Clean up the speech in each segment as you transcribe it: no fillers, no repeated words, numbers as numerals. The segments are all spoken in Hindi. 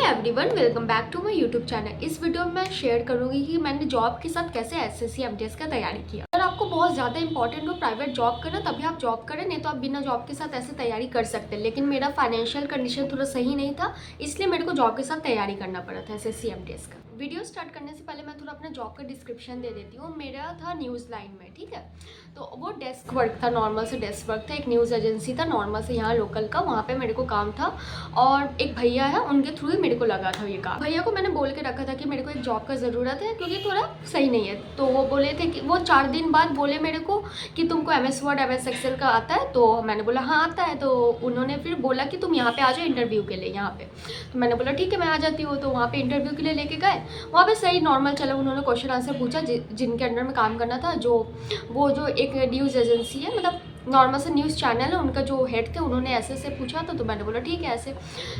Everyone, welcome back to my YouTube channel. इस वीडियो में मैं शेयर करूंगी कि मैंने जॉब के साथ कैसे एसएससी एमटीएस का तैयारी किया। अगर आपको बहुत ज़्यादा इंपॉर्टेंट हो प्राइवेट जॉब करना तभी आप जॉब करें, नहीं तो आप बिना जॉब के साथ ऐसे तैयारी कर सकते हैं। लेकिन मेरा फाइनेंशियल कंडीशन थोड़ा सही नहीं था, इसलिए मेरे को जॉब के साथ तैयारी करना पड़ा था एसएससी एमटीएस का। वीडियो स्टार्ट करने से पहले मैं थोड़ा अपना जॉब का डिस्क्रिप्शन दे देती हूँ। मेरा था न्यूज़ लाइन में, ठीक है। तो वो डेस्क वर्क था, नॉर्मल से डेस्क वर्क था। एक न्यूज़ एजेंसी था नॉर्मल से यहाँ लोकल का, वहाँ पे मेरे को काम था। और एक भैया है, उनके थ्रू ही मेरे को लगा था ये काम। भैया को मैंने बोल के रखा था कि मेरे को एक जॉब का ज़रूरत है क्योंकि थोड़ा सही नहीं है। तो वो बोले थे कि वो 4 दिन बाद बोले मेरे को कि तुमको MS वर्ड MS एक्सेल का आता है। तो मैंने बोला हाँ आता है। तो उन्होंने फिर बोला कि तुम यहाँ पे आ जाओ इंटरव्यू के लिए यहाँ पे। तो मैंने बोला ठीक है मैं आ जाती हूँ। तो वहाँ पे इंटरव्यू के लिए लेके गए, वहाँ पे सही नॉर्मल चला। उन्होंने क्वेश्चन आंसर पूछा जिनके अंडर में काम करना था। जो एक न्यूज़ एजेंसी है, मतलब नॉर्मल से न्यूज़ चैनल है, उनका जो हेड थे उन्होंने ऐसे पूछा था। तो मैंने बोला ठीक है ऐसे।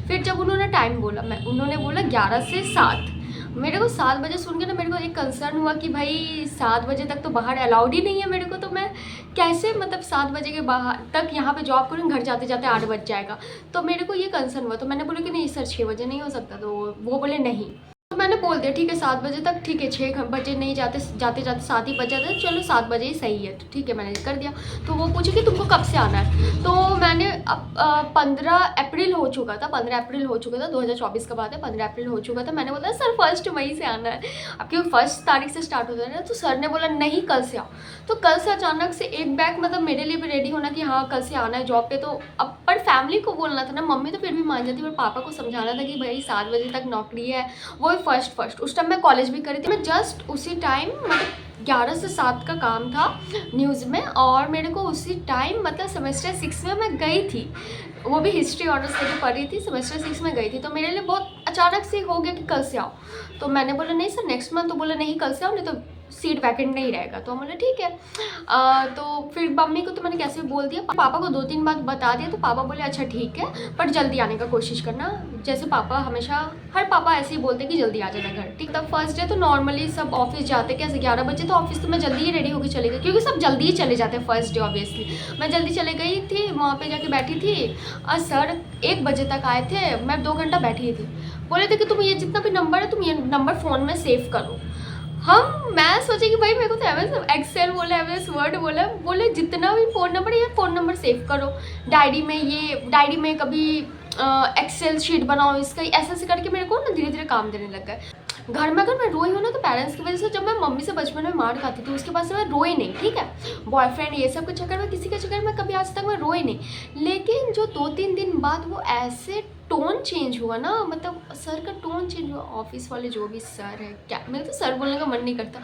फिर जब उन्होंने टाइम बोला, उन्होंने बोला 11 से 7। मेरे को 7 बजे सुन के ना मेरे को एक कंसर्न हुआ कि भाई 7 बजे तक तो बाहर अलाउड ही नहीं है मेरे को। तो मैं कैसे मतलब 7 बजे के बाहर तक यहाँ पे जॉब करूँ, घर जाते जाते 8 बज जाएगा। तो मेरे को ये कंसर्न हुआ। तो मैंने बोला कि नहीं सर 6 बजे नहीं हो सकता। तो वो बोले नहीं। तो मैंने बोल दिया ठीक है 7 बजे तक ठीक है, 6 बजे नहीं जाते 7 ही बज जाते हैं, चलो 7 बजे ही सही है। तो ठीक है मैंने कर दिया। तो वो पूछे कि तुमको कब से आना है। तो मैंने अब 15 अप्रैल हो चुका था, 15 अप्रैल हो चुका था, 2024 का बात है, 15 अप्रैल हो चुका था। मैंने बोला सर 1 मई से आना है, अब क्योंकि 1 तारीख से स्टार्ट होता है ना। तो सर ने बोला नहीं कल से आओ। तो कल से अचानक से एक बैग मतलब मेरे लिए भी रेडी होना कि हाँ कल से आना है जॉब पे। तो अब पर फैमिली को बोलना था ना, मम्मी तो फिर भी मान जाती, पर पापा को समझाना था कि भाई 7 बजे तक नौकरी है। वो फर्स्ट उस टाइम मैं कॉलेज भी करी थी। मैं जस्ट उसी टाइम मतलब 11 से 7 का काम था न्यूज़ में, और मेरे को उसी टाइम मतलब सेमेस्टर 6 में मैं गई थी। वो भी हिस्ट्री ऑनर्स लेके पढ़ी थी, सेमेस्टर 6 में गई थी। तो मेरे लिए बहुत अचानक से हो गया कि कल से आओ। तो मैंने बोला नहीं सर नेक्स्ट मंथ। तो बोला नहीं कल से आओ, नहीं तो सीट वैकेंट नहीं रहेगा। तो बोला ठीक है। तो फिर मम्मी को तो मैंने कैसे भी बोल दिया, पापा को 2-3 बार बता दिया। तो पापा बोले अच्छा ठीक है पर जल्दी आने का कोशिश करना। जैसे पापा हमेशा, हर पापा ऐसे ही बोलते कि जल्दी आ जाना घर, ठीक। तब फर्स्ट डे तो नॉर्मली सब ऑफिस जाते कैसे 11 बजे। तो ऑफिस तो मैं जल्दी ही रेडी होकर चली गई क्योंकि सब जल्दी ही चले जाते हैं फर्स्ट डे ऑब्वियसली। मैं जल्दी चले गई थी, वहाँ पे जाके बैठी थी और सर 1 बजे तक आए थे। मैं 2 घंटा बैठी थी। बोले थे कि तुम ये जितना भी नंबर है तुम ये नंबर फ़ोन में सेव करो। मैं सोची कि भाई मेरे को तो MS एक्सेल बोला, MS वर्ड बोले जितना भी फ़ोन नंबर है ये फ़ोन नंबर सेव करो डायरी में कभी एक्सेल शीट बनाओ इसका, ऐसे करके मेरे को ना धीरे धीरे काम देने लग गए। घर में अगर मैं रोई हूँ ना तो पेरेंट्स की वजह से। जब मैं मम्मी से बचपन में मार खाती थी उसके बाद से मैं रोई नहीं, ठीक है। बॉयफ्रेंड ये सब के चक्कर में, किसी के चक्कर में कभी आज तक मैं रोई नहीं। लेकिन जो 2-3 दिन बाद वो ऐसे टोन चेंज हुआ ना, मतलब सर का टोन चेंज हुआ। ऑफिस वाले जो भी सर है, क्या मेरे तो सर बोलने का मन नहीं करता,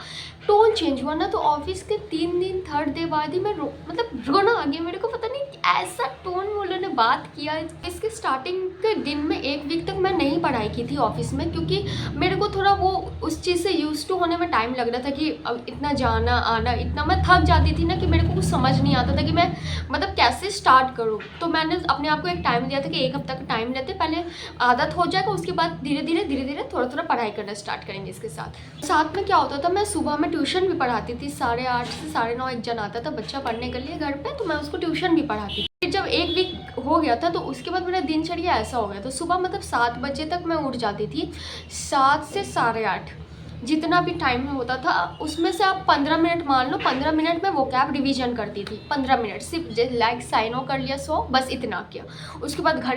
टोन चेंज हुआ ना। तो ऑफिस के 3 दिन 3rd डे बाद ही मैं मतलब रोना आ गया मेरे को। पता नहीं ऐसा टोन में उन्होंने बात किया। इसके स्टार्टिंग के दिन में 1 वीक तक मैं नहीं पढ़ाई की थी ऑफिस में, क्योंकि मेरे को थोड़ा वो उस चीज़ से यूज टू होने में टाइम लग रहा था कि अब इतना जाना आना, इतना मैं थक जाती थी ना कि मेरे को कुछ समझ नहीं आता था कि मैं मतलब कैसे स्टार्ट करूँ। तो मैंने अपने आप को एक टाइम दिया था कि 1 हफ्ता का टाइम लेते, पहले आदत हो जाएगा, उसके बाद धीरे धीरे थोड़ा पढ़ाई करना स्टार्ट करेंगे। इसके साथ में क्या होता था, मैं सुबह में ट्यूशन भी पढ़ाती थी। 8:30 से 9:30 एक जन आता था बच्चा पढ़ने के लिए घर पे, तो मैं उसको ट्यूशन भी पढ़ाती थी। फिर जब 1 वीक हो गया था तो उसके बाद मेरा दिनचर्या ऐसा हो गया था, सुबह मतलब 7 बजे तक मैं उठ जाती थी। 7 से 8:30 जितना भी टाइम में होता था उसमें से आप 15 मिनट मान लो, 15 मिनट में वो कैब रिवीजन करती थी। 15 मिनट सिर्फ लाइक साइनो कर लिया 100, बस इतना किया। उसके बाद घर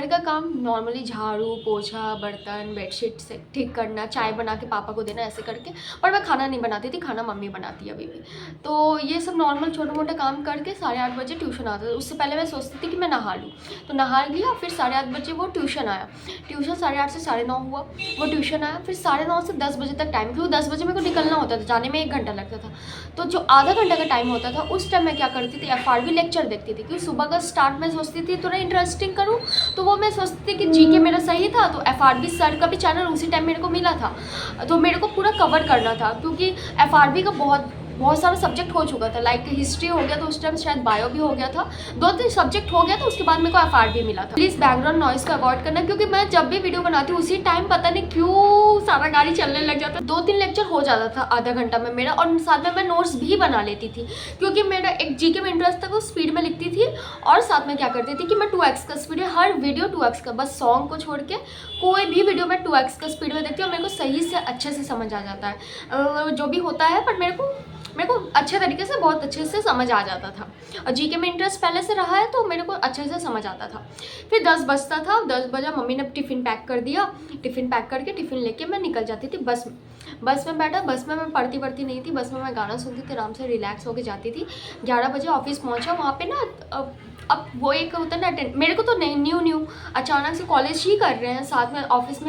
का काम नॉर्मली झाड़ू पोछा बर्तन बेडशीट से ठीक करना, चाय बना के पापा को देना, ऐसे करके। पर मैं खाना नहीं बनाती थी, खाना मम्मी बनाती है अभी भी। तो ये सब नॉर्मल छोटे मोटे काम करके 8:30 बजे ट्यूशन आता था। उससे पहले मैं सोचती थी कि मैं नहा लूँ, तो नहा लिया। फिर 8:30 बजे वो ट्यूशन आया। ट्यूशन 8:30 से 9:30 हुआ, वो ट्यूशन आया। फिर 9:30 से 10 बजे तक टाइम, क्योंकि 10 बजे मेरे को निकलना होता था, जाने में 1 घंटा लगता था। तो जो आधा घंटा का टाइम होता था उस टाइम मैं क्या करती थी, FRB लेक्चर देखती थी। क्योंकि सुबह का स्टार्ट मैं सोचती थी थोड़ा इंटरेस्टिंग करूँ, तो वो मैं सोचती थी कि GK मेरा सही था। तो FRB सर का भी चैनल उसी टाइम मेरे को मिला था, तो मेरे को पूरा कवर करना था। क्योंकि FRB का बहुत बहुत सारा सब्जेक्ट हो चुका था, लाइक हिस्ट्री हो गया था उस टाइम, शायद बायो भी हो गया था, 2-3 सब्जेक्ट हो गया था। उसके बाद मेरे को एफआर भी मिला था। प्लीज़ बैकग्राउंड नॉइस को अवॉइड करना, क्योंकि मैं जब भी वीडियो बनाती हूँ उसी टाइम पता नहीं क्यों सारा गाड़ी चलने लग जाता है। 2-3 लेक्चर हो जाता था आधा घंटा में मेरा, और साथ में मैं नोट्स भी बना लेती थी, क्योंकि मेरा एक जीके में इंटरेस्ट था, वो स्पीड में लिखती थी। और साथ में क्या करती थी कि मैं 2x का स्पीड, हर वीडियो 2x का, बस सॉन्ग को छोड़ के कोई भी वीडियो मैं 2x का स्पीड में देखती हूँ, मेरे को सही से अच्छे से समझ आ जाता है जो भी होता है, पर मेरे को अच्छे तरीके से, बहुत अच्छे से समझ आ जाता था। और जीके में इंटरेस्ट पहले से रहा है तो मेरे को अच्छे से समझ आता था। फिर 10 बजता था, 10 बजा, मम्मी ने टिफ़िन पैक कर दिया, टिफ़िन पैक करके टिफ़िन लेके मैं निकल जाती थी बस में। बस में बैठा, बस में मैं पढ़ती नहीं थी, बस में मैं गाना सुनती थी, आराम से रिलैक्स होके जाती थी। 11 बजे ऑफिस पहुँचा, वहाँ पे ना अब वो एक होता है ना, मेरे को तो नहीं, न्यू अचानक से कॉलेज ही कर रहे हैं, साथ में ऑफिस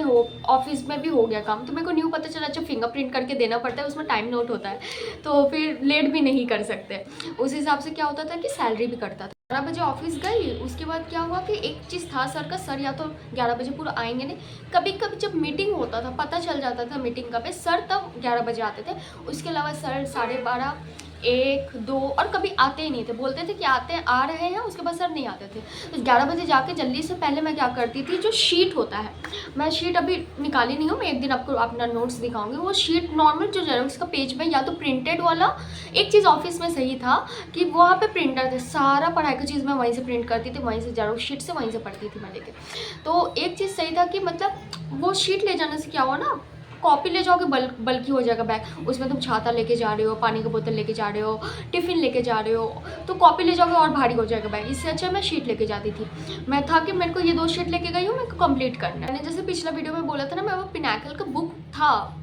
में भी हो गया काम, तो मेरे को न्यू पता चला अच्छा फिंगरप्रिंट करके देना पड़ता है, उसमें टाइम नोट होता है, तो फिर लेट भी नहीं कर सकते। उस हिसाब से क्या होता था कि सैलरी भी करता था। 11 बजे ऑफिस गई, उसके बाद क्या हुआ कि एक चीज़ था सर का, सर या तो 11 बजे पूरा आएंगे नहीं, कभी कभी जब मीटिंग होता था पता चल जाता था मीटिंग कब है, सर तब 11 बजे आते थे। उसके अलावा सर 12:30, 1, 2 और कभी आते ही नहीं थे, बोलते थे कि आ रहे हैं, उसके बाद सर नहीं आते थे। तो 11 बजे जाके जल्दी से पहले मैं क्या करती थी, जो शीट होता है, मैं शीट अभी निकाली नहीं हूँ, मैं एक दिन आपको अपना नोट्स दिखाऊंगी। वो शीट नॉर्मल जो जेरोक्स का पेज में, या तो प्रिंटेड वाला, एक चीज़ ऑफिस में सही था कि वहाँ पे प्रिंटर थे, सारा पढ़ाई की चीज़ मैं वहीं से प्रिंट करती थी, वहीं से जेरोक्स शीट से वहीं से पढ़ती थी मैं लेके। तो एक चीज़ सही था कि मतलब वो शीट ले जाने से क्या हुआ ना, कॉपी ले जाओगे बल्कि हो जाएगा बैग, उसमें तुम छाता लेके जा रहे हो, पानी की बोतल लेके जा रहे हो, टिफ़िन लेके जा रहे हो, तो कॉपी ले जाओगे और भारी हो जाएगा बैग। इससे अच्छा मैं शीट लेके जाती थी। मैं था कि मेरे को ये 2 शीट लेके गई हूँ, मेरे को कंप्लीट करना है। मैंने जैसे पिछला वीडियो में बोला था ना, मैं वो पिनाकल का बुक था,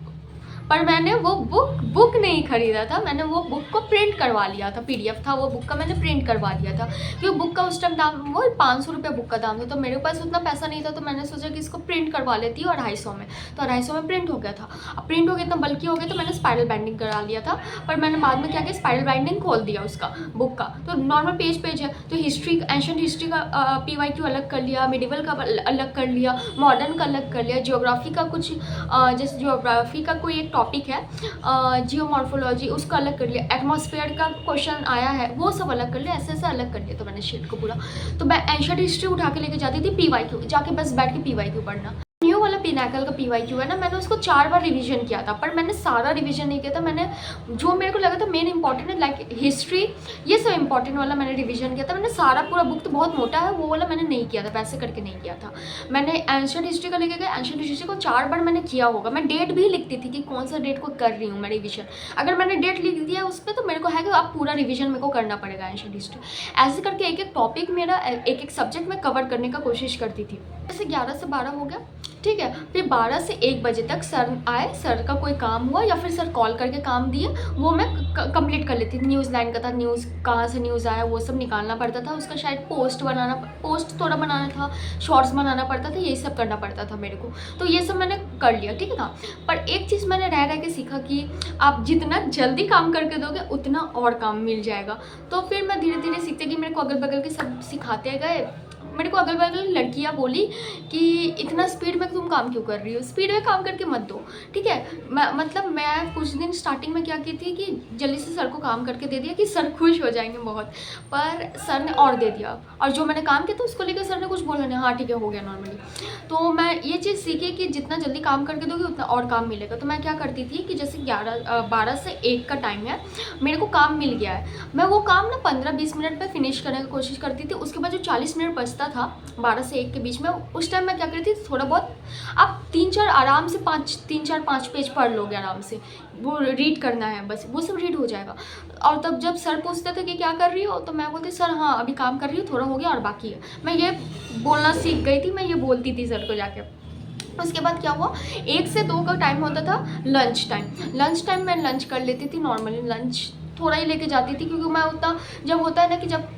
पर मैंने वो बुक नहीं खरीदा था, मैंने वो बुक को प्रिंट करवा लिया था, पीडीएफ था वो बुक का, मैंने प्रिंट करवा लिया था, क्योंकि बुक का उस टाइम दाम वो 500 रुपये बुक का दाम था, तो मेरे पास उतना पैसा नहीं था, तो मैंने सोचा कि इसको प्रिंट करवा लेती हूँ 250 में, तो 250 में प्रिंट हो गया था। अब प्रिंट हो गया, इतना बल्कि हो गया, तो मैंने स्पाइरल बाइंडिंग करा लिया था। पर मैंने बाद में क्या किया, स्पाइरल बाइंडिंग खोल दिया उसका, बुक का, तो नॉर्मल पेज है, तो हिस्ट्री, एंशिएंट हिस्ट्री का PYQ अलग कर लिया, मिडिवल का अलग कर लिया, मॉडर्न का अलग कर लिया, जियोग्राफी का कुछ जैसे जियोग्राफी का कोई एक टॉपिक है, जियोमॉर्फोलॉजी, उसका अलग कर लिया, एटमॉस्फेयर का क्वेश्चन आया है वो सब अलग कर लिया, ऐसे अलग कर लिया। तो मैंने शीट को पूरा, तो मैं एंशिएंट हिस्ट्री उठा के लेके जाती थी, PYQ जाके बस बैठ के PYQ पढ़ना। न्यू वाला पिनाकल का PYQ है ना, मैंने उसको 4 बार रिवीजन किया था, पर मैंने सारा रिवीजन नहीं किया था, मैंने जो मेरे को लगा था मेन इंपॉर्टेंट है, लाइक हिस्ट्री, ये सब इंपॉर्टेंट वाला मैंने रिवीजन किया था। मैंने सारा पूरा बुक तो बहुत मोटा है, वो वाला मैंने नहीं किया था, पैसे करके नहीं किया था। मैंने एंशिएंट हिस्ट्री का लेके गया, एंशिएंट हिस्ट्री को 4 बार मैंने किया होगा। मैं डेट भी लिखती थी कि कौन सा डेट को कर रही हूँ मैं रिविजन, अगर मैंने डेट लिख दिया उस पर, तो मेरे को है कि अब पूरा रिविजन मेरे को करना पड़ेगा एंशिएंट हिस्ट्री। ऐसे करके एक एक टॉपिक मेरा, एक एक सब्जेक्ट में कवर करने का कोशिश करती थी। जैसे 11 से 12 हो गया, ठीक है, फिर 12 से 1 बजे तक सर आए, सर का कोई काम हुआ या फिर सर कॉल करके काम दिए, वो मैं कंप्लीट कर लेती थी। न्यूज़ लाइन का था, न्यूज़ कहाँ से न्यूज़ आया वो सब निकालना पड़ता था, उसका शायद पोस्ट थोड़ा बनाना था, शॉर्ट्स बनाना पड़ता था, यही सब करना पड़ता था मेरे को, तो ये सब मैंने कर लिया, ठीक है ना। पर एक चीज़ मैंने रह के सीखा कि आप जितना जल्दी काम करके दोगे उतना और काम मिल जाएगा। तो फिर मैं धीरे धीरे सीखते कि मेरे को अगल बगल के सब सिखाते गए। मेरे को अगल बगल लड़कियाँ बोली कि इतना स्पीड में तुम काम क्यों कर रही हो, स्पीड में काम करके मत दो, ठीक है। मैं कुछ दिन स्टार्टिंग में क्या की थी कि जल्दी से सर को काम करके दे दिया कि सर खुश हो जाएंगे बहुत, पर सर ने और दे दिया, और जो मैंने काम किया था उसको लेकर सर ने कुछ बोला नहीं, हाँ ठीक है हो गया नॉर्मली। तो मैं ये चीज़ सीखी कि जितना जल्दी काम करके दोगे उतना और काम मिलेगा। तो मैं क्या करती थी कि जैसे 12 से 1 का टाइम है, मेरे को काम मिल गया है, मैं वो काम ना 15-20 मिनट में फिनिश करने की कोशिश करती थी। उसके बाद जो 40 मिनट बचता था 12 से 1 के बीच में, उस टाइम मैं क्या करती थी, थोड़ा बहुत आप 3-4 आराम से 5 पेज पढ़ लोगे आराम से, वो रीड करना है बस, वो सब रीड हो जाएगा। और तब जब सर पूछते थे कि क्या कर रही हो, तो मैं बोलती सर हाँ अभी काम कर रही हूँ, थोड़ा हो गया और बाकी है। मैं ये बोलना सीख गई थी, मैं ये बोलती थी सर को जाके। उसके बाद क्या हुआ, 1 से 2 का टाइम होता था लंच टाइम मैं लंच कर लेती थी। नॉर्मली लंच थोड़ा ही लेके जाती थी, क्योंकि मैं उतना, जब होता है ना कि जब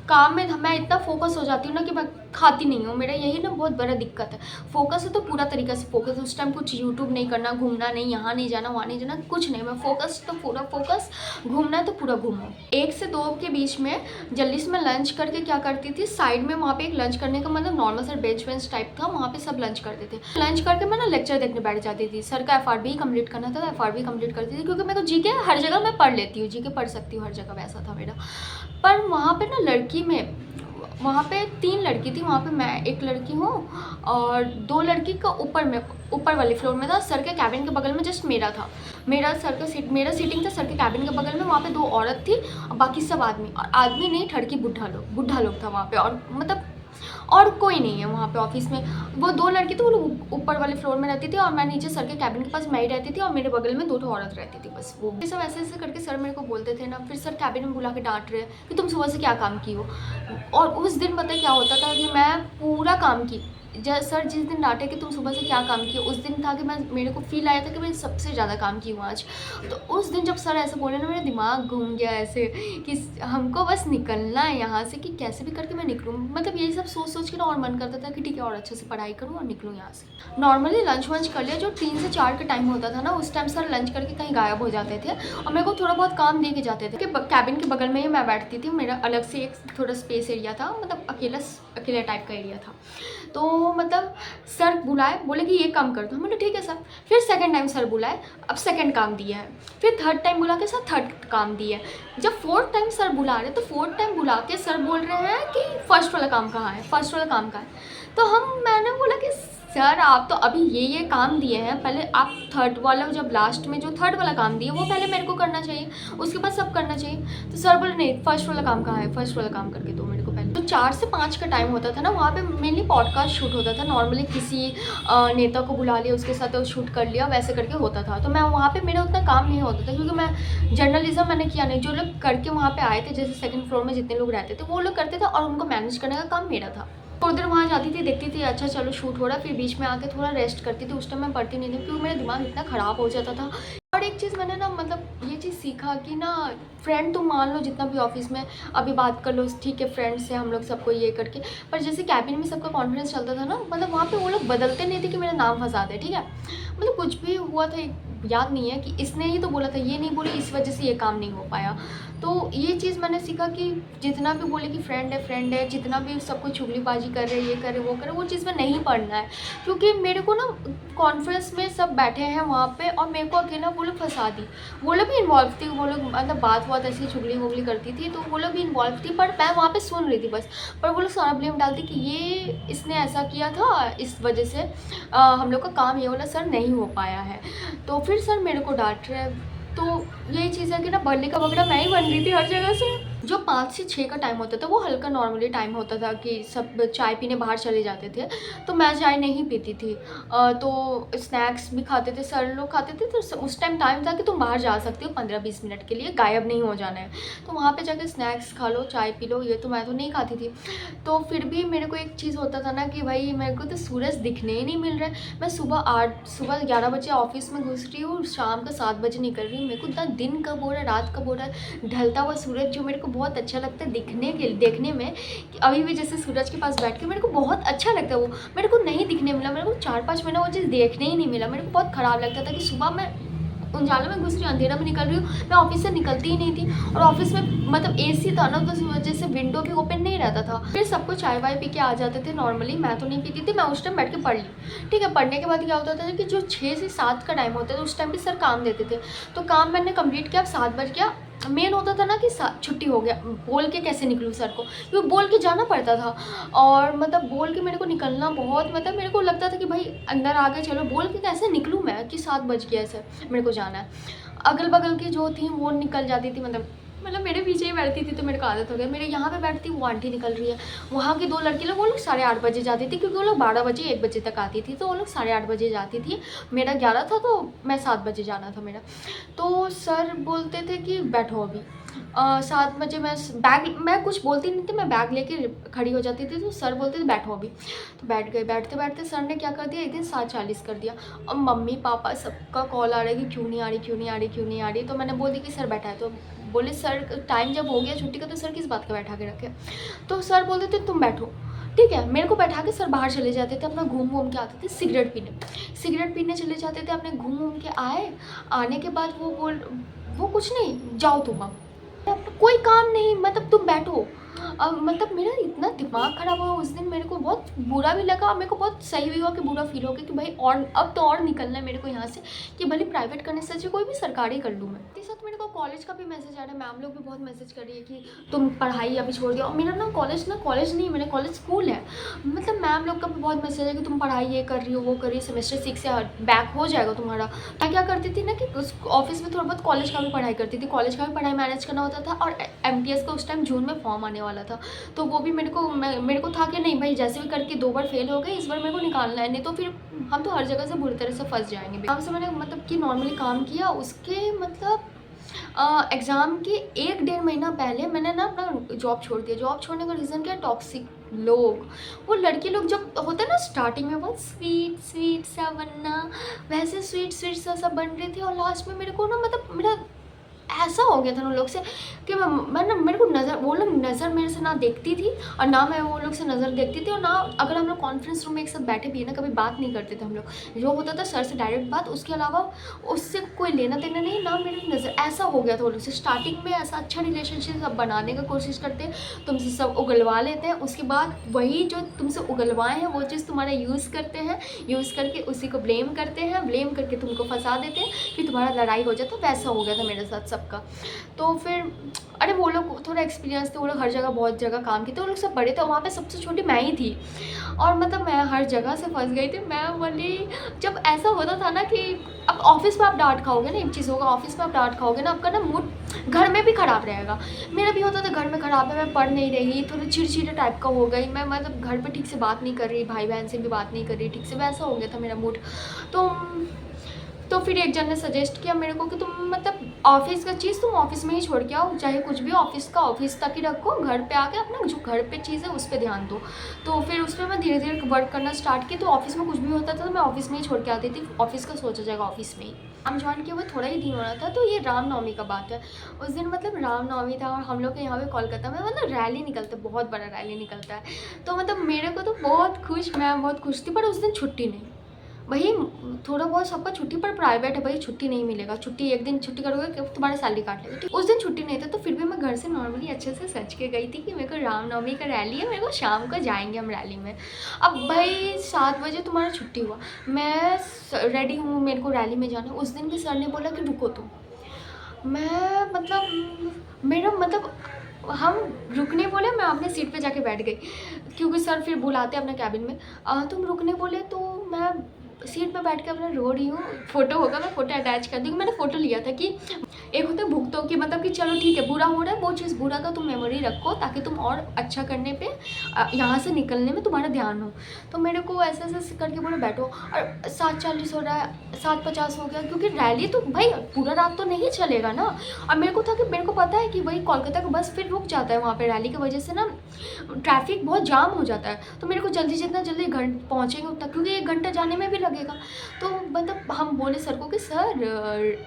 काम में मैं इतना फोकस हो जाती हूँ ना कि मैं खाती नहीं हूँ, मेरा यही ना बहुत बड़ा दिक्कत है। फोकस है तो पूरा तरीके से फोकस, उस टाइम कुछ यूट्यूब नहीं करना, घूमना नहीं, यहाँ नहीं जाना, वहाँ नहीं जाना, कुछ नहीं। मैं फोकस तो पूरा फोकस, घूमना है तो पूरा घूमो। 1 से 2 के बीच में जल्दी से मैं लंच करके क्या करती थी, साइड में वहाँ पे एक लंच करने का मतलब नॉर्मल सर बेंच वेंच टाइप था, वहाँ पे सब लंच करते थे। लंच करके मैं ना लेक्चर देखने बैठ जाती थी। सर का FRB कंप्लीट करना था, तो FRB कंप्लीट करती थी, क्योंकि मेरे को जीके हर जगह मैं पढ़ लेती हूँ, जीके पढ़ सकती हूँ हर जगह, वैसा था मेरा। पर वहाँ पे ना लड़की में, वहाँ पे 3 लड़की थी, वहाँ पे मैं एक लड़की हूँ और 2 लड़की का ऊपर में, ऊपर वाले फ्लोर में था। सर के कैबिन के बगल में जस्ट मेरा था, मेरा सर का सीट, मेरा सीटिंग था सर के कैबिन के बगल में। वहाँ पे 2 औरत थी और बाकी सब आदमी, और आदमी नहीं ठड़की बुढ़ा लोग था वहाँ पे, और मतलब और कोई नहीं है वहाँ पे ऑफिस में। वो 2 लड़की थी, वो ऊपर वाले फ्लोर में रहती थी और मैं नीचे सर के कैबिन के पास मैं ही रहती थी, और मेरे बगल में 2 औरत रहती थी बस। वो सब ऐसे ऐसे करके सर मेरे को बोलते थे ना। फिर सर कैबिन में बुला के डांट रहे कि तुम सुबह से क्या काम की हो। और उस दिन पता है क्या होता था कि मैं पूरा काम की, सर जिस दिन डांटे कि तुम सुबह से क्या काम किए, उस दिन था कि मेरे को फील आया था कि मैं सबसे ज़्यादा काम की हूँ आज। तो उस दिन जब सर ऐसे बोले ना, मेरा दिमाग घूम गया ऐसे कि हमको बस निकलना है यहाँ से, कि कैसे भी करके मैं निकलूँ। मतलब यही सब सोच सोच के ना और मन करता था कि ठीक है और अच्छे से पढ़ाई करूँ और निकलूँ यहाँ से। नॉर्मली लंच वंच कर लिया, जो 3 से 4 का टाइम होता था ना, उस टाइम सर लंच करके कहीं गायब हो जाते थे और मेरे को थोड़ा बहुत काम दे के जाते थे। कैबिन के बगल में ही मैं बैठती थी, मेरा अलग से एक थोड़ा स्पेस एरिया था, मतलब अकेला टाइप का एरिया था। तो मतलब सर बुलाए, बोले कि ये काम कर दो, मैंने ठीक है सर। फिर सेकंड टाइम सर बुलाए, अब सेकंड काम दिया है। फिर थर्ड टाइम बुला के सर थर्ड काम दिया है। जब फोर्थ टाइम सर बुला रहे, तो फोर्थ टाइम बुला के सर बोल रहे हैं कि फर्स्ट वाला काम कहाँ है, फर्स्ट वाला काम कहाँ है। तो मैंने बोला कि सर आप तो अभी ये काम दिए हैं, पहले आप थर्ड वाला, जब लास्ट में जो थर्ड वाला काम दिए वो पहले मेरे को करना चाहिए, उसके बाद सब करना चाहिए। तो सर बोले नहीं, फर्स्ट वाला काम कहाँ है, फर्स्ट वाला काम करके दो मेरे को पहले। तो 4 से 5 का टाइम होता था ना, वहाँ पे मेनली पॉडकास्ट शूट होता था। नॉर्मली किसी नेता को बुला लिया, उसके साथ शूट कर लिया, वैसे करके होता था। तो मैं वहाँ पे, मेरा उतना काम नहीं होता था, क्योंकि मैं जर्नलिज्म मैंने किया नहीं। जो लोग करके वहाँ पे आए थे, जैसे सेकंड फ्लोर में जितने लोग रहते थे वो लोग करते थे, और उनको मैनेज करने का काम मेरा था। थोड़ी देर वहाँ जाती थी, देखती थी अच्छा चलो शूट हो रहा है, फिर बीच में आके थोड़ा रेस्ट करती थी। उस टाइम मैं पढ़ती नहीं थी, क्योंकि मेरा दिमाग इतना ख़राब हो जाता था। और एक चीज़ मैंने ना, मतलब ये चीज़ सीखा कि ना, फ्रेंड तुम मान लो जितना भी ऑफिस में अभी बात कर लो, ठीक है फ्रेंड से हम लोग सबको ये करके, पर जैसे कैबिन में सबका कॉन्फिडेंस चलता था ना, मतलब वहाँ पे वो लोग बदलते नहीं थे कि मेरा नाम फंसा दे, ठीक है। मतलब कुछ भी हुआ था, याद नहीं है कि इसने ही तो बोला था, ये नहीं बोले, इस वजह से ये काम नहीं हो पाया। तो ये चीज़ मैंने सीखा कि जितना भी बोले कि फ्रेंड है, जितना भी सबको चुगलीबाजी कर रहे, ये करे वो करे, वो चीज़ में नहीं पढ़ना है। क्योंकि मेरे को ना कॉन्फ्रेंस में सब बैठे हैं वहाँ पे, और मेरे को अकेला वो लोग फंसा दी। वो लोग भी इन्वॉल्व थी, वो लोग मतलब बात ऐसी चुगली वुगली करती थी, तो वो लोग भी इन्वॉल्व थी, पर मैं वहाँ पे सुन रही थी बस। पर वो लोग सारा ब्लेम डालती कि ये इसने ऐसा किया था, इस वजह से हम लोग का काम ये वाला सर नहीं हो पाया है। तो फिर सर मेरे को डांट रहे हैं। तो यही चीज़ है कि ना, बल्ले का बकरा मैं ही बन रही थी हर जगह से। जो 5 से 6 का टाइम होता था वो हल्का नॉर्मली टाइम होता था कि सब चाय पीने बाहर चले जाते थे, तो मैं चाय नहीं पीती थी। तो स्नैक्स भी खाते थे, सर लोग खाते थे। तो उस टाइम था कि तुम बाहर जा सकती हो 15-20 मिनट के लिए, गायब नहीं हो जाना है, तो वहाँ पे जाके स्नैक्स खा लो, चाय पी लो। ये तो मैं तो नहीं खाती थी। तो फिर भी मेरे को एक चीज़ होता था ना कि भाई मेरे को तो सूरज दिखने ही नहीं मिल रहा है। मैं सुबह 11 बजे ऑफिस में घुस रही हूँ, शाम का 7 बजे निकल रही हूँ। मेरे को इतना दिन कब हो रहा है, रात कब हो रहा है, ढलता हुआ सूरज जो मेरे को बहुत अच्छा लगता है देखने में, कि अभी भी जैसे सूरज के पास बैठ के मेरे को बहुत अच्छा लगता है। वो मेरे को नहीं दिखने मिला, मेरे को 4-5 महीना वो चीज़ देखने ही नहीं मिला। मेरे को बहुत ख़राब लगता था कि सुबह मैं उजाले में घुस रही हूँ, अंधेरा में निकल रही हूँ, मैं ऑफिस से निकलती ही नहीं थी। और ऑफिस में मतलब एसी था ना, तो उस वजह से विंडो भी ओपन नहीं रहता था। फिर सबको चाय वाय पी के आ जाते थे नॉर्मली, मैं तो नहीं पीती थी, मैं उस टाइम बैठ के पढ़ ली। ठीक है, पढ़ने के बाद क्या होता था कि जो 6 से 7 का टाइम होता था, उस टाइम भी सर काम देते थे। तो काम मैंने कंप्लीट किया, अब 7 बज गया। मेन होता था ना कि छुट्टी हो गया, बोल के कैसे निकलूँ सर को, क्योंकि बोल के जाना पड़ता था। और मतलब बोल के मेरे को निकलना बहुत, मतलब मेरे को लगता था कि भाई अंदर आ गए, चलो बोल के कैसे निकलूँ मैं कि 7 बज गया सर, मेरे को जाना है। अगल बगल की जो थी वो निकल जाती थी, मतलब मेरे पीछे ही बैठती थी, तो मेरे को आदत हो गया। मेरे यहाँ पे बैठती, वो आंटी निकल रही है, वहाँ की 2 लड़की लोग, वो लोग 8:30 बजे जाती थी, क्योंकि वो लोग 12 बजे 1 बजे तक आती थी, तो वो लोग 8:30 बजे जाती थी। मेरा 11 था, तो मैं 7 बजे जाना था मेरा। तो सर बोलते थे कि बैठो अभी। 7 बजे मैं कुछ बोलती नहीं थी, मैं बैग लेके खड़ी हो जाती थी, तो सर बोलते थे बैठो अभी। तो बैठ गए। बैठते बैठते सर ने क्या कर दिया, एक दिन 7:40 कर दिया। और मम्मी पापा सबका कॉल आ रहा है कि क्यों नहीं आ रही। तो मैंने बोल दी कि सर बैठा है। तो बोले सर टाइम जब हो गया छुट्टी का, तो सर किस बात का बैठा के रखे। तो सर बोलते थे तुम बैठो। ठीक है, मेरे को बैठा के सर बाहर चले जाते थे, अपना घूम घूम के आते थे सिगरेट पीने चले जाते थे, अपने घूम घूम के आने के बाद वो कुछ नहीं, जाओ तुम अब कोई काम नहीं, मतलब तुम बैठो। अब मतलब मेरा इतना दिमाग ख़राब हुआ उस दिन, मेरे को बहुत बुरा भी लगा और मेरे को बहुत सही भी हुआ कि बुरा फील हो गया कि भाई और अब तो और निकलना है मेरे को यहाँ से, कि भले प्राइवेट करने से अच्छे कोई भी सरकारी कर लूँ मैं। इस साथ मेरे को कॉलेज का भी मैसेज आ रहा है, मैम लोग भी बहुत मैसेज कर रही है कि तुम पढ़ाई अभी छोड़ दिया। और मेरा ना कॉलेज नहीं, मेरा कॉलेज स्कूल है। मतलब मैम लोग का भी बहुत मैसेज है कि तुम पढ़ाई ये कर रही हो वो कर रही हो, सेमेस्टर 6 से बैक हो जाएगा तुम्हारा। मैं क्या करती थी ना कि उस ऑफिस में थोड़ा बहुत कॉलेज का भी पढ़ाई करती थी, कॉलेज का भी पढ़ाई मैनेज करना होता था। और MTS का उस टाइम जून में फॉर्म आने वाला था, तो वो भी मेरे को था कि नहीं भाई, जैसे भी करके 2 बार फेल हो गए, इस बार मेरे को निकालना है, नहीं तो फिर हम तो हर जगह से बुरी तरह से फंस जाएंगे। काम से मैंने मतलब कि नॉर्मली काम किया, उसके मतलब एग्ज़ाम के 1-1.5 महीना पहले मैंने ना अपना जॉब छोड़ दिया। जॉब छोड़ने का रीज़न क्या है? टॉक्सिक लोग, वो लड़की लोग जब होते हैं ना स्टार्टिंग में बहुत स्वीट सा बनना, वैसे स्वीट सा सब बन रही थी। और लास्ट में मेरे को ना मतलब मेरा ऐसा हो गया था उन लोग से कि मैं ना, मेरे को वो लोग नज़र मेरे से ना देखती थी और ना मैं वो लोग से नज़र देखती थी। और ना अगर हम लोग कॉन्फ्रेंस रूम में एक साथ बैठे भी है ना, कभी बात नहीं करते थे हम लोग, जो होता था सर से डायरेक्ट बात, उसके अलावा उससे कोई लेना देना नहीं, ना मेरी नज़र। ऐसा हो गया था वो लोग से। स्टार्टिंग में ऐसा अच्छा रिलेशनशिप सब बनाने का कोशिश करते हैं, तुमसे सब उगलवा लेते हैं, उसके बाद वही जो तुमसे उगलवाए हैं वो चीज़ तुम्हारा यूज़ करते हैं, यूज़ करके उसी को ब्लेम करते हैं, ब्लेम करके तुमको फंसा देते हैं, फिर तुम्हारा लड़ाई हो जाता है। वैसा हो गया था मेरे साथ सबका। तो फिर अरे वो लोग थोड़ा एक्सपीरियंस थे, वो लोग हर जगह बहुत जगह काम किए थे, वो लोग सब बड़े थे, वहाँ पे सबसे छोटी मैं ही थी। और मतलब मैं हर जगह से फंस गई थी। मैं बोली, जब ऐसा होता था ना कि अब ऑफिस में आप डांट खाओगे ना, एक चीज़ होगा, ऑफिस में आप डांट खाओगे ना, आपका ना मूड घर में भी ख़राब रहेगा। मेरा भी होता था घर में ख़राब है, मैं पढ़ नहीं रही, थोड़ी चिड़चिड़े टाइप का हो गई मैं, मतलब घर पर ठीक से बात नहीं कर रही, भाई बहन से भी बात नहीं कर रही ठीक से, वैसा हो गया था मेरा मूड। तो फिर एक जन ने सजेस्ट किया मेरे को कि तुम मतलब ऑफिस का चीज़ तुम ऑफिस में ही छोड़ के आओ, चाहे कुछ भी ऑफिस का ऑफिस तक ही रखो, घर पे आके अपना जो घर पे चीज़ है उस पर ध्यान दो। तो फिर उस पर मैं धीरे धीरे वर्क करना स्टार्ट की। तो ऑफिस में कुछ भी होता था तो मैं ऑफिस में ही छोड़ के आती थी, ऑफिस का सोचा जाएगा ऑफिस में ही। हम ज्वाइन किया हुआ थोड़ा ही दिन हो रहा था, तो ये रामनवमी का बात है। उस दिन मतलब रामनवमी था और हम लोग के यहाँ पे कोलकाता में मतलब रैली निकलता है, बहुत बड़ा रैली निकलता है। तो मतलब मेरे को तो मैं बहुत खुश थी, पर उस दिन छुट्टी नहीं। वही थोड़ा बहुत सबका छुट्टी, पर प्राइवेट है भाई, छुट्टी नहीं मिलेगा। छुट्टी एक दिन छुट्टी करोगे कि तुम्हारे सैलरी काट लेगा। उस दिन छुट्टी नहीं था, तो फिर भी मैं घर से नॉर्मली अच्छे से सच के गई थी कि मेरे को रामनवमी का रैली है, मेरे को शाम को जाएंगे हम रैली में। अब भाई 7 बजे तुम्हारा छुट्टी हुआ, मैं रेडी हूँ, मेरे को रैली में जाना। उस दिन भी सर ने बोला कि रुको तुम। मैं मतलब मेरा मतलब हम रुकने बोले, मैं अपने सीट पे जाके बैठ गई, क्योंकि सर फिर बुलाते अपने कैबिन में। तुम रुकने बोले तो मैं सीट पे बैठ के अपना रो रही हूँ। फ़ोटो होगा, मैं फ़ोटो अटैच कर दूँगी। मैंने फ़ोटो लिया था कि एक होता है भुगतो की, मतलब कि चलो ठीक है बुरा हो रहा है, वो चीज़ बुरा का तुम मेमोरी रखो ताकि तुम और अच्छा करने पे यहाँ से निकलने में तुम्हारा ध्यान हो। तो मेरे को ऐसे ऐसे करके बोले बैठो, और 7:40 हो रहा है, 7:50 हो गया, क्योंकि रैली तो भाई पूरा रात तो नहीं चलेगा ना। और मेरे को था कि मेरे को पता है कि वही कोलकाता का बस फिर रुक जाता है वहाँ पर, रैली की वजह से ना ट्रैफिक बहुत जाम हो जाता है। तो मेरे को जल्दी जितना जल्दी घर पहुँचेंगे उतना, क्योंकि 1 घंटा जाने में भी लगेगा। तो मतलब हम बोले सर को कि सर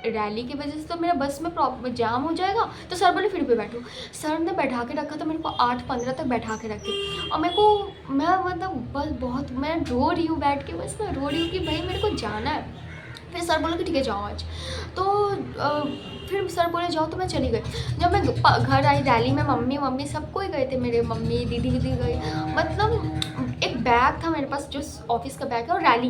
रैली की वजह से तो मेरा बस में प्रॉब्लम जाम हो जाएगा। तो सर बोले फिर भी बैठो। सर ने बैठा के रखा, तो मेरे को 8:15 तक बैठा के रखे। और मेरे को मैं मतलब बस बहुत मैं रो रही हूँ बैठ के, बस मैं रो रही हूँ कि भाई मेरे को जाना है। फिर सर बोले कि ठीक है जाओ आज। तो फिर सर बोले जाओ, तो मैं चली गई। जब मैं घर आई रैली में, मम्मी सब कोई गए थे, मेरे मम्मी दीदी गई। मतलब एक बैग था मेरे पास जो ऑफिस का बैग है, और रैली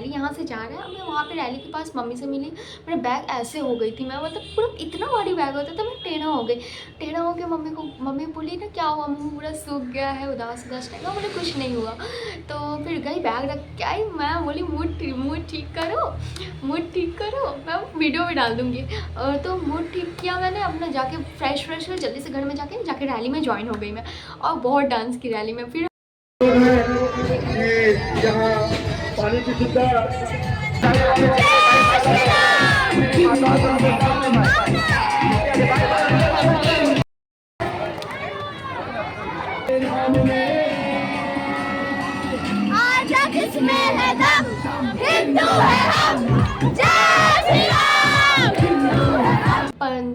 यहाँ से जा रहा है। मैं वहाँ पे रैली के पास मम्मी से मिली, मेरा बैग ऐसे हो गई थी मैं, मतलब पूरा इतना भारी बैग होता था, मैं टेढ़ा हो गई। टेढ़ा हो के मम्मी बोली ना क्या हुआ, मुँह पूरा सूख गया है, उदास टाइप का। बोले कुछ नहीं हुआ। तो फिर गई बैग रख के आई, मैं बोली मूड ठीक करो, मैं वीडियो भी डाल दूँगी। तो मूड ठीक किया मैंने अपना, जाके फ्रेश हुई, जल्दी से घर में जाके रैली में ज्वाइन हो गई मैं, और बहुत डांस की रैली में। फिर यहाँ पानी की सुविधा इसमें है दम, हिंदू है हम, जय श्री राम।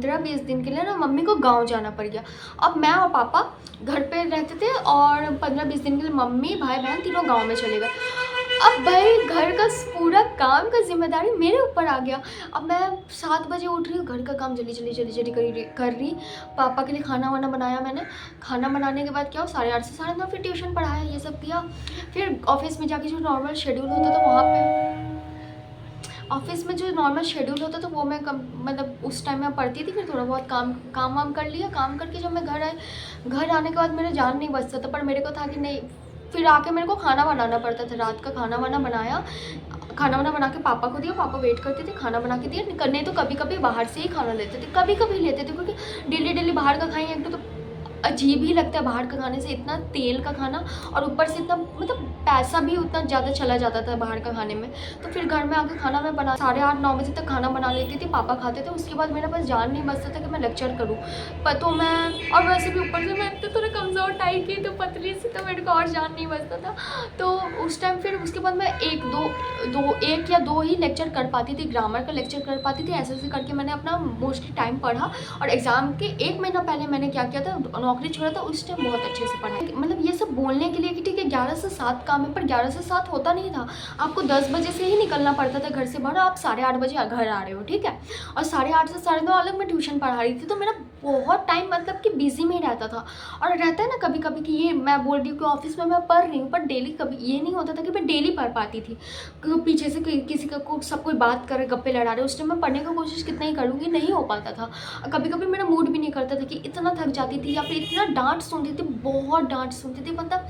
15-20 दिन के लिए ना मम्मी को गांव जाना पड़ गया। अब मैं और पापा घर पे रहते थे और 15-20 दिन के लिए मम्मी भाई बहन तीनों गांव में चले गए। अब भाई घर का पूरा काम का जिम्मेदारी मेरे ऊपर आ गया। अब मैं 7 बजे उठ रही हूँ, घर का काम जल्दी कर रही। पापा के लिए खाना वाना बनाया मैंने। खाना बनाने के बाद क्या हो 8:30 से 9:30 फिर ट्यूशन पढ़ाया, ये सब किया। फिर ऑफिस में जाके जो नॉर्मल शेड्यूल होता था वहाँ पे ऑफिस में जो नॉर्मल शेड्यूल होता था वो मैं मतलब उस टाइम में पढ़ती थी। फिर थोड़ा बहुत काम वाम कर लिया। काम करके जब मैं घर आई, घर आने के बाद मेरा जान नहीं बचता था, पर मेरे को था कि नहीं, फिर आके मेरे को खाना बनाना पड़ता था। रात का खाना वाना बनाया, खाना वाना बना के पापा को दिया। पापा वेट करते थे, खाना बना के दिया। नहीं तो कभी कभी बाहर से ही खाना लेते थे, कभी कभी लेते थे, क्योंकि डेली बाहर का खाएंगे एक तो अजीब ही लगता है बाहर का खाने से, इतना तेल का खाना और ऊपर से इतना मतलब पैसा भी उतना ज़्यादा चला जाता था बाहर का खाने में। तो फिर घर में आकर खाना मैं बना 8:30-9 बजे तक खाना बना लेती थी, पापा खाते थे। उसके बाद मेरे पास जान नहीं बचता था कि मैं लेक्चर करूँ। पर तो मैं और वैसे भी ऊपर से मैं तो थोड़ा कमज़ोर टाइप की, तो पतली सी, तो मेरे को और जान नहीं बचता था। तो उस टाइम फिर उसके बाद मैं एक या दो ही लेक्चर कर पाती थी, ग्रामर का लेक्चर कर पाती थी। ऐसे करके मैंने अपना मोस्टली टाइम पढ़ा। और एग्ज़ाम के 1 महीना पहले मैंने क्या किया था, नौकरी छोड़ा था, उस टाइम बहुत अच्छे से पढ़ा। मतलब ये सब बोलने के लिए कि ठीक है 11 से 7 काम है, पर 11 से 7 होता नहीं था। आपको 10 बजे से ही निकलना पड़ता था घर से बाहर। आप 8:30 बजे घर आ रहे हो, ठीक है, और 8:30 से 9:30 अलग मैं ट्यूशन पढ़ा रही थी। तो मेरा बहुत टाइम मतलब कि बिजी में ही रहता था। और रहता है ना कभी कभी कि ये मैं बोल रही हूँ कि ऑफिस में मैं पढ़ रही हूँ, पर डेली कभी ये नहीं होता था कि मैं डेली पढ़ पाती थी। पीछे से किसी का को सब कोई बात करे, गप्पे लड़ा रहे, उस टाइम मैं पढ़ने की कोशिश कितना ही करूँगी, नहीं हो पाता था। कभी कभी मेरा मूड भी नहीं करता था कि इतना थक जाती थी, या फिर इतना डांट सुनती थी, बहुत डांट सुनती थी, मतलब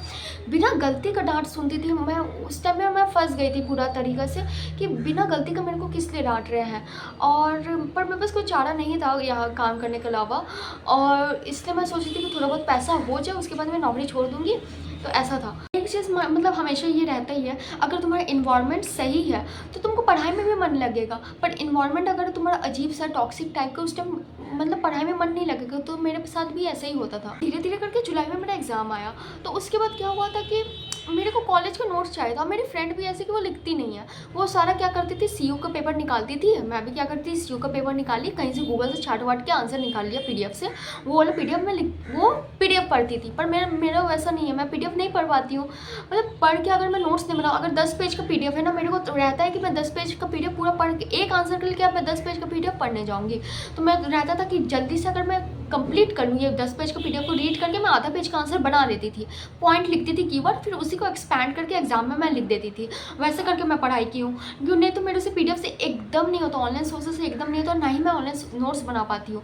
बिना गलती का डांट सुनती थी मैं। उस टाइम में मैं फंस गई थी पूरा तरीक़ा से कि बिना गलती का मेरे को किस लिए डांट रहे हैं। और पर मेरे पास कोई चारा नहीं था यहाँ काम करने के अलावा, और इसलिए मैं सोची थी कि थोड़ा बहुत पैसा हो जाए, उसके बाद मैं नौकरी छोड़ दूँगी। तो ऐसा था। एक चीज़ मतलब हमेशा ये रहता ही है, अगर तुम्हारा इन्वायरमेंट सही है तो तुमको पढ़ाई में भी मन लगेगा। पर इन्वायरमेंट अगर तुम्हारा अजीब सा टॉक्सिक टाइप का, उस टाइम मतलब पढ़ाई में मन नहीं लगेगा। तो मेरे साथ भी ऐसा ही होता था। धीरे धीरे करके जुलाई में मेरा एग्ज़ाम आया। तो उसके बाद क्या हुआ था कि मेरे को कॉलेज का नोट्स चाहिए था। मेरी फ्रेंड भी ऐसी कि वो लिखती नहीं है, वो सारा क्या करती थी, सीयू का पेपर निकालती थी। मैं भी क्या करती थी, सीयू का पेपर निकाली, कहीं से गूगल से छाट वाट के आंसर निकाल लिया पीडीएफ से। वो वाला पीडीएफ में वो पीडीएफ पढ़ती थी। पर मेरा वैसा नहीं है, मैं पीडीएफ नहीं पढ़ पाती हूँ। मतलब पढ़ के अगर मैं नोट्स नहीं बनाऊँ, अगर 10 पेज का पीडीएफ है ना, मेरे को रहता है कि मैं 10 पेज का पीडीएफ पूरा पढ़ के एक आंसर के लिए मैं 10 पेज का पीडीएफ पढ़ने जाऊँगी। तो मैं रहता था कि जल्दी से अगर मैं कंप्लीट करूँ ये 10 पेज का पीडीएफ को रीड करके, मैं आधा पेज का आंसर बना लेती थी, पॉइंट लिखती थी, कीवर्ड, फिर उसी को एक्सपैंड करके एग्जाम में मैं लिख देती थी। वैसे करके मैं पढ़ाई की हूँ, क्यों नहीं तो मेरे से पीडीएफ से एकदम नहीं होता, ऑनलाइन सोर्सेस से एकदम नहीं होता, ना ही मैं ऑनलाइन नोट्स बना पाती हूँ।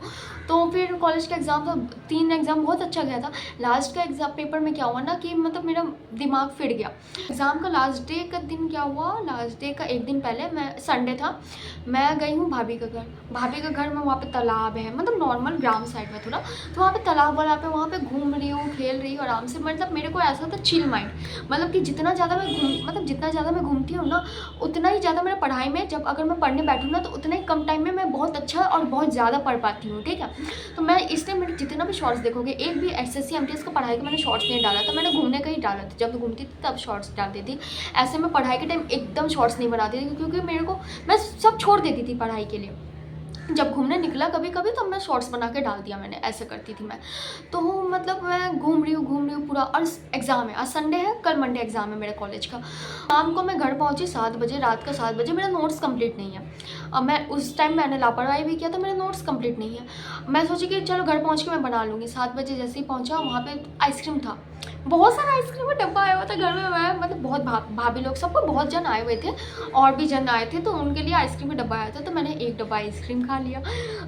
तो फिर कॉलेज का एग्ज़ाम तो 3 एग्ज़ाम बहुत अच्छा गया था। लास्ट का एग्ज़ाम पेपर में क्या हुआ ना कि मतलब मेरा दिमाग फिट गया। एग्ज़ाम का लास्ट डे का दिन क्या हुआ, लास्ट डे का एक दिन पहले, मैं संडे था, मैं गई हूँ भाभी का घर। भाभी का घर में वहाँ पे तालाब है, मतलब नॉर्मल ग्राम साइड में थोड़ा, तो वहाँ पे तालाब वाला पे वहाँ पे घूम रही हूँ, खेल रही हूँ आराम से। मतलब मेरे को ऐसा था चिल माइंड, मतलब कि जितना ज़्यादा मैं घूमती हूँ ना, उतना ही ज़्यादा मेरा पढ़ाई में, जब अगर मैं पढ़ने बैठूँ ना, तो उतना ही कम टाइम में मैं बहुत अच्छा और बहुत ज़्यादा पढ़ पाती हूँ, ठीक है। तो मैं इसलिए मेरे जितना भी शॉर्ट्स देखोगे, एक भी एसएससी एमटीएस का पढ़ाई का मैंने शॉर्ट्स नहीं डाला था, मैंने घूमने का ही डाला था। जब घूमती थी तब शॉर्ट्स डालती थी, ऐसे में पढ़ाई के टाइम एकदम शॉर्ट्स नहीं बनाती थी, क्योंकि मेरे को मैं सब छोड़ देती थी पढ़ाई के लिए। जब घूमने निकला कभी कभी तो मैं शॉर्ट्स बना के डाल दिया मैंने, ऐसे करती थी मैं। तो मतलब मैं घूम रही हूँ पूरा। और एग्ज़ाम है, आज संडे है, कल मंडे एग्ज़ाम है मेरे कॉलेज का। शाम को मैं घर पहुँची 7 बजे, रात का 7 बजे। मेरा नोट्स कंप्लीट नहीं है। अब मैं उस टाइम मैंने लापरवाही भी किया, तो मेरे नोट्स कंप्लीट नहीं है। मैं सोची कि चलो घर पहुँच के मैं बना लूँगी। 7 बजे जैसे ही पहुँचा, वहाँ पर आइसक्रीम था, बहुत सारा आइसक्रीम का डब्बा आया हुआ था घर में। मैं मतलब बहुत भाभी लोग, सबको बहुत जन आए हुए थे, और भी जन आए थे, तो उनके लिए आइसक्रीम का डब्बा आया था। तो मैंने एक डब्बा आइसक्रीम खा लिया।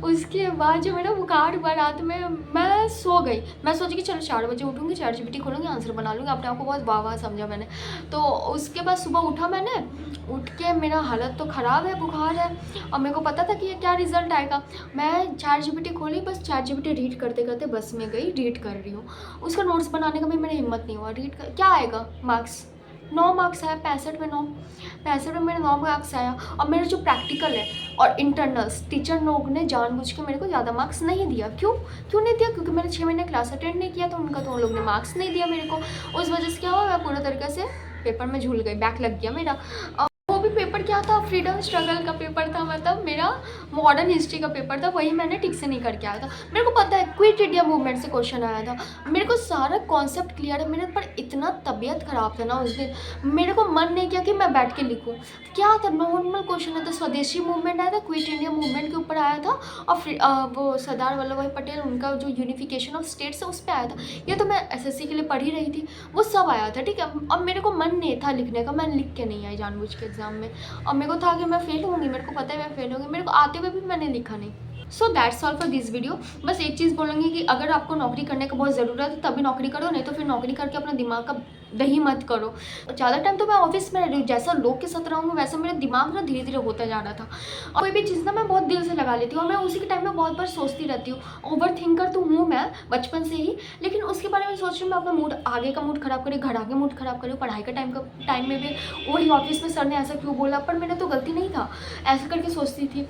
उसके बाद जो मेरा बुखार हुआ रात में, मैं सो गई। मैं सोची कि चलो 4 बजे उठूँगी, चैट जीपीटी खोलूँगी, आंसर बना लूँगी। अपने आप को बहुत वाह समझा मैंने। तो उसके बाद सुबह उठा मैंने, उठ के मेरा हालत तो ख़राब है, बुखार है, और मेरे को पता था कि ये क्या रिज़ल्ट आएगा। मैं चैट जीपीटी खोली, बस चैट जीपीटी रीड करते करते बस में गई, रीड कर रही हूँ। उसका नोट्स बनाने का भी मेरी हिम्मत नहीं हुआ। रीड कर क्या आएगा, मार्क्स 9 मार्क्स आया, 65 में 9, 65 में मेरे 9 मार्क्स आया। और मेरा जो प्रैक्टिकल है और इंटरनल्स, टीचर लोग ने जानबूझ के मेरे को ज़्यादा मार्क्स नहीं दिया। क्यों नहीं दिया? क्योंकि मैंने 6 महीने क्लास अटेंड नहीं किया, तो उनका तो उन लोग ने मार्क्स नहीं दिया मेरे को। उस वजह से क्या हुआ, मैं पूरा तरीके से पेपर में झूल गई, बैक लग गया मेरा। वो भी पेपर क्या क्या था, फ्रीडम स्ट्रगल का पेपर था, मतलब मेरा मॉडर्न हिस्ट्री का पेपर था, वही मैंने ठीक से नहीं करके आया था। मेरे को पता है क्विट इंडिया मूवमेंट से क्वेश्चन आया था, मेरे को सारा कॉन्सेप्ट क्लियर है, मेरे पर इतना तबीयत ख़राब था ना उस दिन, मेरे को मन नहीं किया कि मैं बैठ के लिखूँ। क्या था, नॉर्मल क्वेश्चन है, तो स्वदेशी मूवमेंट आया था, क्विट इंडिया मूवमेंट के ऊपर आया था, और वो सरदार वल्लभ भाई पटेल उनका जो यूनिफिकेशन ऑफ स्टेट्स है उस पर आया था। ये तो मैं एसएससी के लिए पढ़ ही रही थी, वो सब आया था, ठीक है। अब मेरे को मन नहीं था लिखने का, मैं लिख के नहीं आई जानबूझ के एग्ज़ाम में, और मेरे को था कि मैं फेल होंगी, मेरे को पता है मैं फेल होंगी, मेरे को आते हुए भी मैंने लिखा नहीं। So that's all for this video. बस एक चीज़ बोलूँगी कि अगर आपको नौकरी करने का बहुत ज़रूरत है तभी नौकरी करो, नहीं तो फिर नौकरी करके अपना दिमाग का दही मत करो। ज़्यादा टाइम तो मैं ऑफिस में रह रही हूँ, जैसा लोग के साथ रहूँगी वैसा मेरा दिमाग ना धीरे धीरे होता जा रहा था, और कोई भी चीज़ ना मैं बहुत दिल से लगा लेती हूँ, और मैं उसी के टाइम में बहुत बार सोचती रहती हूँ। ओवर थिंकर तो हूँ मैं बचपन से ही, लेकिन उसके बारे में सोच रही हूँ मैं अपना मूड, आगे का मूड ख़राब करी, घर आगे मूड ख़राब करी, पढ़ाई का टाइम में भी वही ऑफिस में सर ने ऐसा क्यों बोला, पर मैंने तो गलती नहीं था, ऐसा करके सोचती थी।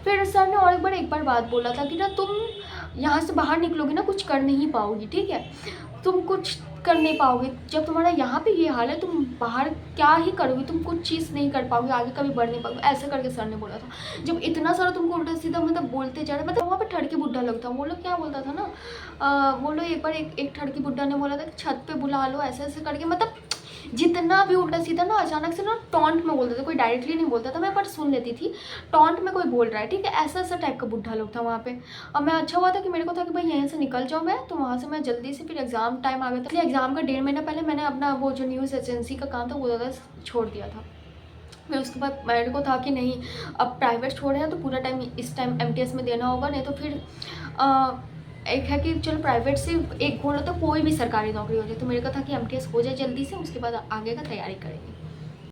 फिर सर ने और एक बार बात बोला था कि ना तुम यहाँ से बाहर निकलोगी ना कुछ कर नहीं पाओगी, ठीक है, तुम कुछ कर नहीं पाओगे, जब तुम्हारा यहाँ पे ये हाल है तुम बाहर क्या ही करोगी, तुम कुछ चीज़ नहीं कर पाओगे, आगे कभी बढ़ नहीं पाओगे, ऐसे करके सर ने बोला था। जब इतना सारा तुमको उल्टा सीधा मतलब बोलते जा रहे, मतलब वहाँ पे ठड़की बुड्ढा लगता, वो लोग क्या बोलता था ना, वो लोग एक बार एक ठड़की बुड्ढा ने बोला था कि छत पे बुला लो, ऐसे ऐसे करके, मतलब जितना भी उल्टा सीधा ना अचानक से ना टॉन्ट में बोलते थे, कोई डायरेक्टली नहीं बोलता था, मैं पर सुन लेती थी टॉन्ट में कोई बोल रहा है, ठीक है, ऐसा ऐसा टाइप का बुढ़ा लोग था वहाँ पे। और मैं अच्छा हुआ था कि मेरे को था कि भाई यहीं से निकल जाऊँ मैं, तो वहाँ से मैं जल्दी से, फिर एग्ज़ाम टाइम आ गया था, इसलिए एग्ज़ाम का 1.5 महीना पहले मैंने अपना वो जो न्यूज़ एजेंसी का काम था वो ज़्यादा छोड़ दिया था। फिर उसके बाद मेरे को था कि नहीं अब प्राइवेट छोड़े हैं तो पूरा टाइम इस टाइम एमटीएस में देना होगा, नहीं तो फिर एक है कि चलो प्राइवेट से एक बोलो तो कोई भी सरकारी नौकरी हो जाए, तो मेरे को था कि एमटीएस हो जाए जल्दी से, उसके बाद आगे का तैयारी करेंगे।